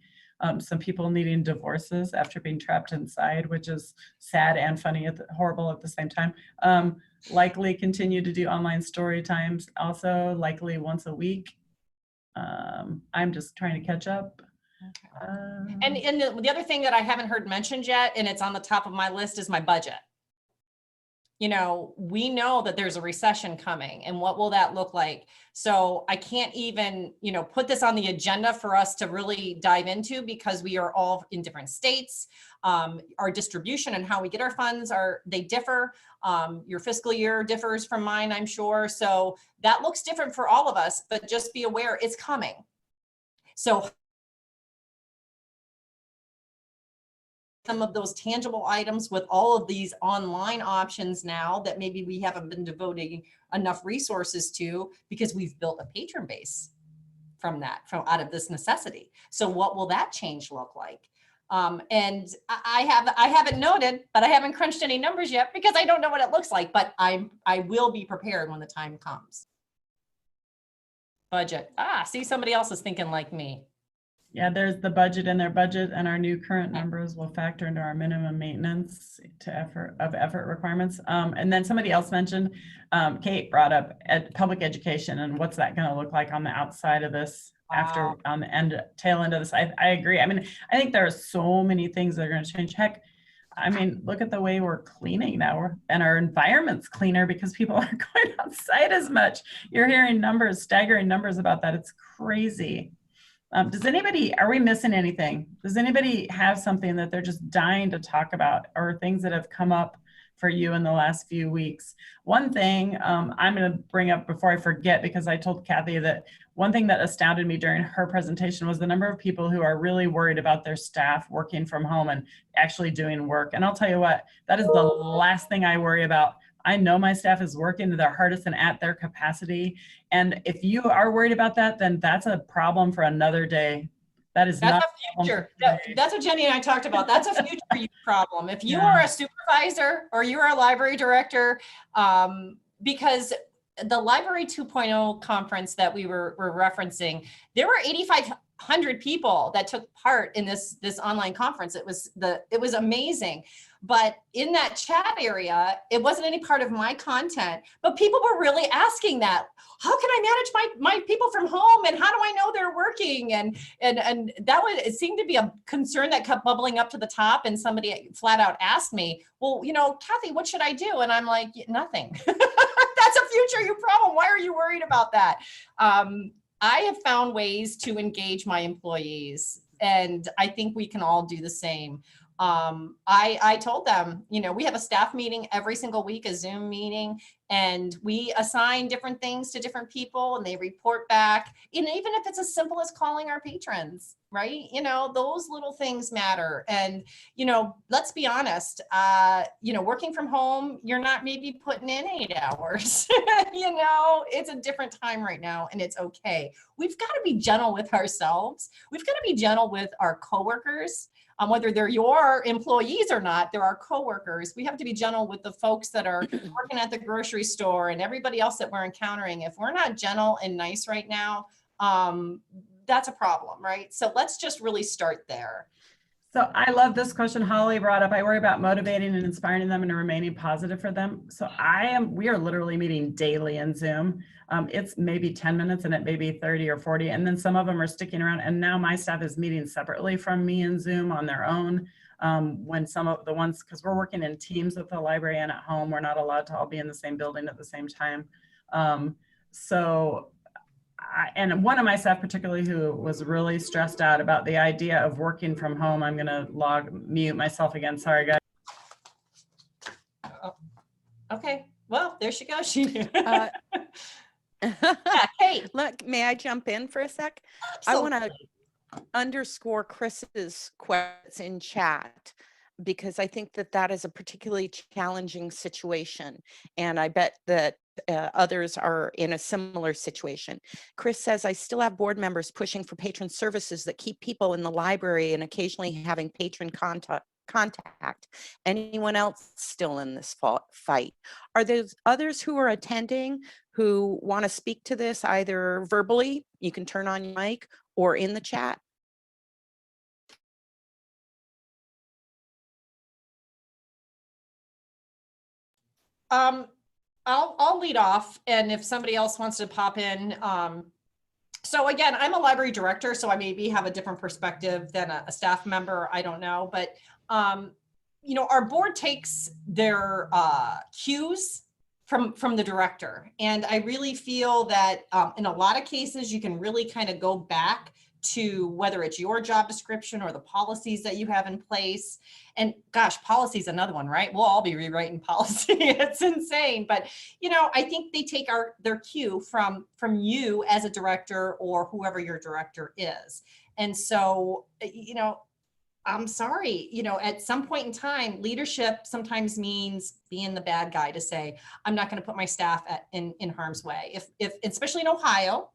Some people needing divorces after being trapped inside, which is sad and funny, horrible at the same time. Likely continue to do online story times, also likely once a week. I'm just trying to catch up. And the other thing that I haven't heard mentioned yet, and it's on the top of my list, is my budget. You know, we know that there's a recession coming, and what will that look like? So I can't even, put this on the agenda for us to really dive into, because we are all in different states. Our distribution and how we get our funds they differ. Your fiscal year differs from mine, I'm sure. So that looks different for all of us, but just be aware it's coming. So some of those tangible items with all of these online options now that maybe we haven't been devoting enough resources to, because we've built a patron base from out of this necessity. So what will that change look like? And I haven't noted, but I haven't crunched any numbers yet, because I don't know what it looks like, but I will be prepared when the time comes. Budget. See, somebody else is thinking like me. Yeah, there's the budget in their budget, and our new current numbers will factor into our minimum maintenance effort requirements. And then somebody else mentioned, Kate brought up public education, and what's that going to look like on the outside of this after on the tail end of this. I agree. I mean, I think there are so many things that are going to change. Heck, I mean, look at the way we're cleaning now, and our environment's cleaner because people aren't going outside as much. You're hearing staggering numbers about that. It's crazy. Are we missing anything? Does anybody have something that they're just dying to talk about, or things that have come up for you in the last few weeks? One thing I'm going to bring up before I forget, because I told Kathy that one thing that astounded me during her presentation was the number of people who are really worried about their staff working from home and actually doing work. And I'll tell you what, that is the last thing I worry about. I know my staff is working to their hardest and at their capacity. And if you are worried about that, then that's a problem for another day. That's not a future. That's what Jenny and I talked about. That's a future problem. If you are a supervisor or you're a library director, because the Library 2.0 conference that we were referencing, there were 8,500 people that took part in this online conference. It was amazing. But in that chat area, it wasn't any part of my content, but people were really asking that. How can I manage my people from home, and how do I know they're working? And it seemed to be a concern that kept bubbling up to the top. And somebody flat out asked me, well, Kathy, what should I do? And I'm like, nothing. That's a future you problem. Why are you worried about that? I have found ways to engage my employees, and I think we can all do the same. I told them, we have a staff meeting every single week, a Zoom meeting, and we assign different things to different people and they report back. And even if it's as simple as calling our patrons, right? Those little things matter. And, let's be honest, working from home, you're not maybe putting in 8 hours, it's a different time right now, and it's okay. We've got to be gentle with ourselves. We've got to be gentle with our coworkers. Whether they're your employees or not, they're our coworkers. We have to be gentle with the folks that are working at the grocery store and everybody else that we're encountering. If we're not gentle and nice right now, that's a problem, right? So let's just really start there. So I love this question Holly brought up. I worry about motivating and inspiring them and remaining positive for them. So we are literally meeting daily in Zoom. It's maybe 10 minutes and it may be 30 or 40. And then some of them are sticking around. And now my staff is meeting separately from me in Zoom on their own. When some of the ones, because we're working in teams with the library and at home, we're not allowed to all be in the same building at the same time. And one of my staff particularly who was really stressed out about the idea of working from home, I'm gonna mute myself again, sorry guys. Oh, okay, well, there she goes. Yeah, Kate. Look, may I jump in for a sec? Absolutely. I want to underscore Chris's quotes in chat, because I think that is a particularly challenging situation. And I bet that others are in a similar situation. Chris says, I still have board members pushing for patron services that keep people in the library and occasionally having patron contact. Anyone else still in this fight? Are there others who are attending who want to speak to this either verbally, you can turn on your mic, or in the chat? I'll lead off, and if somebody else wants to pop in. So again, I'm a library director, so I maybe have a different perspective than a staff member. I don't know, but our board takes their cues from the director, and I really feel that in a lot of cases you can really kind of go back to whether it's your job description or the policies that you have in place. And gosh, policy is another one, right? We'll all be rewriting policy. It's insane. But, I think they take their cue from you as a director or whoever your director is. And so, I'm sorry, at some point in time, leadership sometimes means being the bad guy to say, I'm not going to put my staff in harm's way. If especially in Ohio,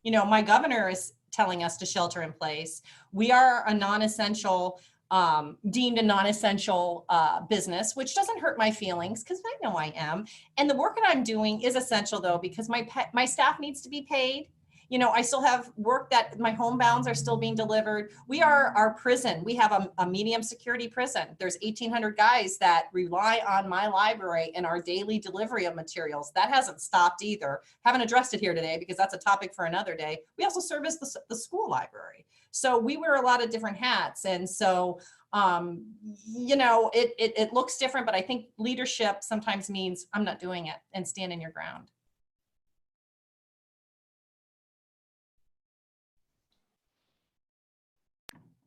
my governor is telling us to shelter in place. We are a non-essential, deemed a non-essential business, which doesn't hurt my feelings because I know I am. And the work that I'm doing is essential though, because my staff needs to be paid. I still have work that my homebounds are still being delivered. We are our prison. We have a medium security prison. There's 1,800 guys that rely on my library and our daily delivery of materials. That hasn't stopped either. Haven't addressed it here today because that's a topic for another day. We also service the school library. So we wear a lot of different hats. And so, it looks different, but I think leadership sometimes means I'm not doing it and stand in your ground.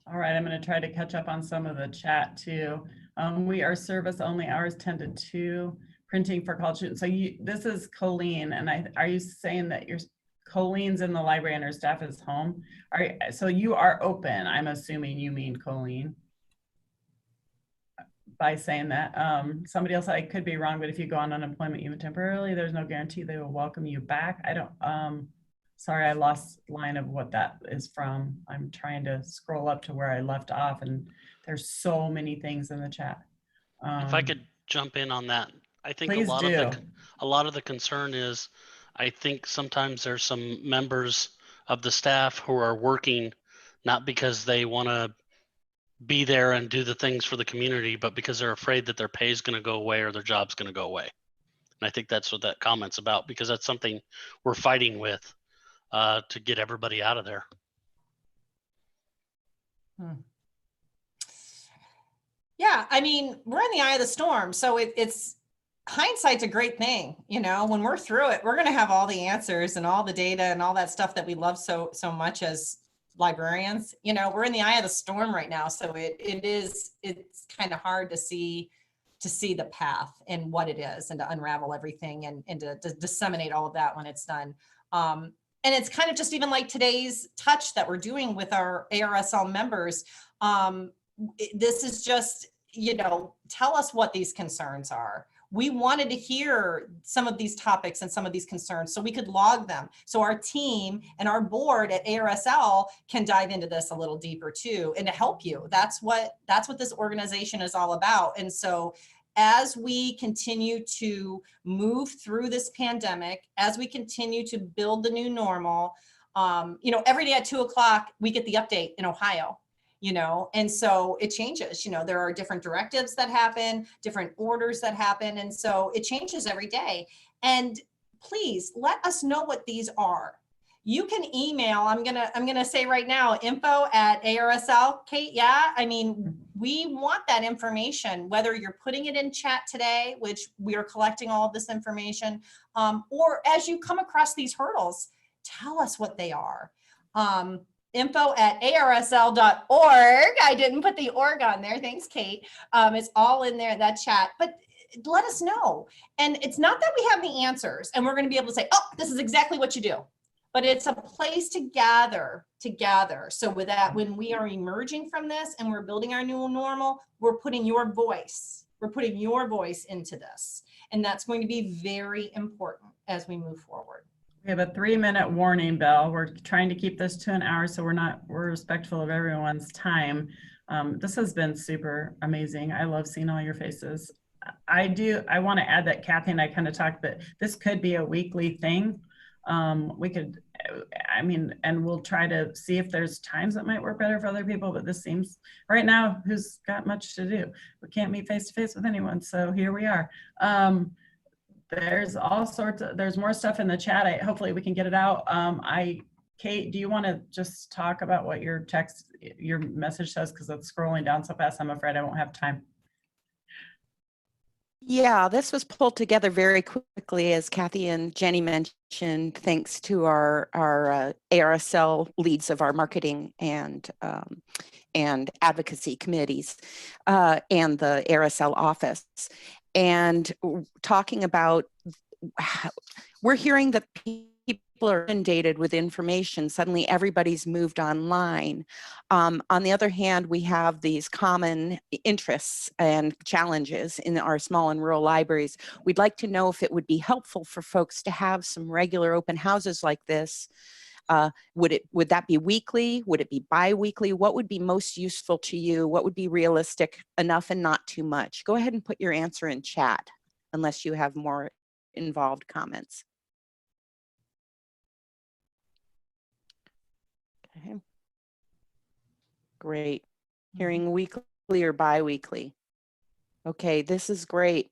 All right, I'm going to try to catch up on some of the chat too. We are service only, hours 10 to 2, printing for college students. So this is Colleen, and are you saying that Colleen's in the library and her staff is home? So you are open, I'm assuming you mean Colleen, by saying that. Somebody else, I could be wrong, but if you go on unemployment even temporarily, there's no guarantee they will welcome you back. I don't, sorry, I lost line of what that is from. I'm trying to scroll up to where I left off, and there's so many things in the chat. If I could jump in on that, I think a lot of the concern is I think sometimes there's some members of the staff who are working not because they want to be there and do the things for the community, but because they're afraid that their pay is going to go away or their job's going to go away. And I think that's what that comment's about, because that's something we're fighting with to get everybody out of there. Yeah, I mean, we're in the eye of the storm, so it's hindsight's a great thing. You know, when we're through it, we're going to have all the answers and all the data and all that stuff that we love so much as librarians. You know, we're in the eye of the storm right now, so it's kind of hard to see the path and what it is, and to unravel everything and to disseminate all of that when it's done. And it's kind of just even like today's touch that we're doing with our ARSL members. This is just, you know, tell us what these concerns are. We wanted to hear some of these topics and some of these concerns so we could log them. So our team and our board at ARSL can dive into this a little deeper too, and to help you. That's what this organization is all about. And so as we continue to move through this pandemic, as we continue to build the new normal, you know, every day at 2 o'clock, we get the update in Ohio, you know, and so it changes. You know, there are different directives that happen, different orders that happen. And so it changes every day. And please let us know what these are. You can email, I'm gonna say right now, info@ARSL. Kate, yeah, I mean, we want that information, whether you're putting it in chat today, which we are collecting all of this information, or as you come across these hurdles, tell us what they are. Info@arsl.org. I didn't put the org on there. Thanks, Kate. It's all in there, that chat. But let us know. And it's not that we have the answers and we're going to be able to say, oh, this is exactly what you do. But it's a place to gather together. So with that, when we are emerging from this and we're building our new normal, we're putting your voice into this. And that's going to be very important as we move forward. We have a 3-minute warning bell. We're trying to keep this to an hour, so we're respectful of everyone's time. This has been super amazing. I love seeing all your faces. I want to add that Kathy and I kind of talked that this could be a weekly thing. We could, I mean, and we'll try to see if there's times that might work better for other people, but this seems right now, who's got much to do? We can't meet face to face with anyone. So here we are. There's all sorts of, there's more stuff in the chat. Hopefully we can get it out. Kate, do you want to just talk about what your message says? Because it's scrolling down so fast, I'm afraid I won't have time. Yeah, this was pulled together very quickly, as Kathy and Jennie mentioned, thanks to our ARSL leads of our marketing and advocacy committees and the ARSL office. And talking about, we're hearing that people are inundated with information. Suddenly everybody's moved online. On the other hand, we have these common interests and challenges in our small and rural libraries. We'd like to know if it would be helpful for folks to have some regular open houses like this. Would that be weekly? Would it be bi-weekly? What would be most useful to you? What would be realistic enough and not too much? Go ahead and put your answer in chat, unless you have more involved comments. Okay. Great. Hearing weekly or bi-weekly. Okay, this is great.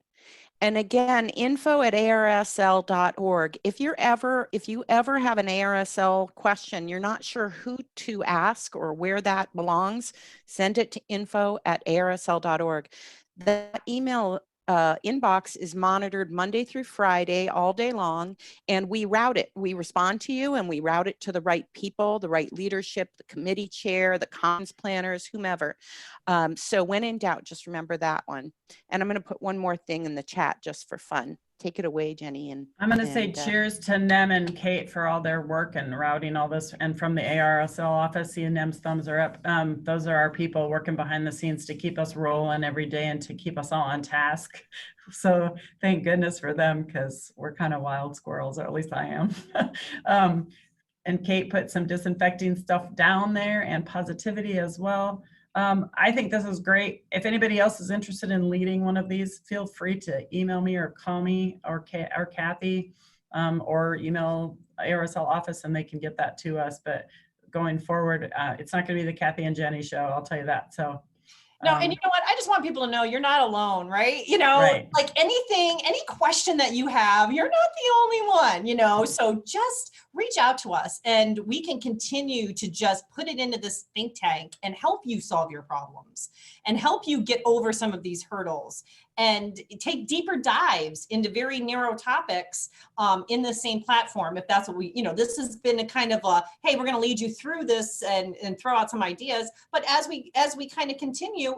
And again, info@arsl.org. If you ever have an ARSL question, you're not sure who to ask or where that belongs, send it to info@arsl.org. That email inbox is monitored Monday through Friday, all day long, and we route it. We respond to you and we route it to the right people, the right leadership, the committee chair, the comms planners, whomever. So when in doubt, just remember that one. And I'm going to put one more thing in the chat just for fun. Take it away, Jennie. And I'm going to say cheers to Nem and Kate for all their work and routing all this. And from the ARSL office, see Nem's thumbs are up. Those are our people working behind the scenes to keep us rolling every day and to keep us all on task. So thank goodness for them, because we're kind of wild squirrels, or at least I am. And Kate put some disinfecting stuff down there and positivity as well. I think this is great. If anybody else is interested in leading one of these, feel free to email me or call me or Kathy. or email ARSL office and they can get that to us. But going forward, it's not going to be the Kathy and Jennie show, I'll tell you that. So no, and you know what? I just want people to know you're not alone, right? You know, Right. like anything, any question that you have, you're not the only one, you know, so just reach out to us and we can continue to just put it into this think tank and help you solve your problems and help you get over some of these hurdles and take deeper dives into very narrow topics in the same platform. If that's what we, you know, this has been a kind of a, hey, we're going to lead you through this and throw out some ideas. But as we kind of continue,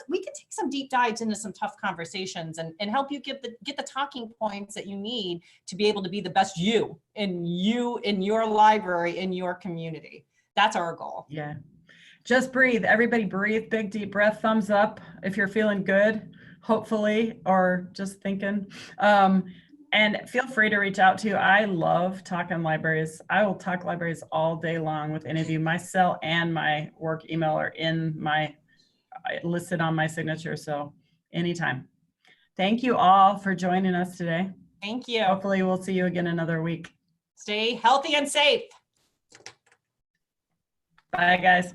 we can take some deep dives into some tough conversations and help you get the talking points that you need to be able to be the best you in your library, in your community. That's our goal. Yeah. Just breathe. Everybody breathe. Big, deep breath. Thumbs up if you're feeling good, hopefully, or just thinking. And feel free to reach out to. I love talking libraries. I will talk libraries all day long with any of you. My cell and my work email are listed on my signature. So anytime. Thank you all for joining us today. Thank you. Hopefully we'll see you again another week. Stay healthy and safe. Bye, guys.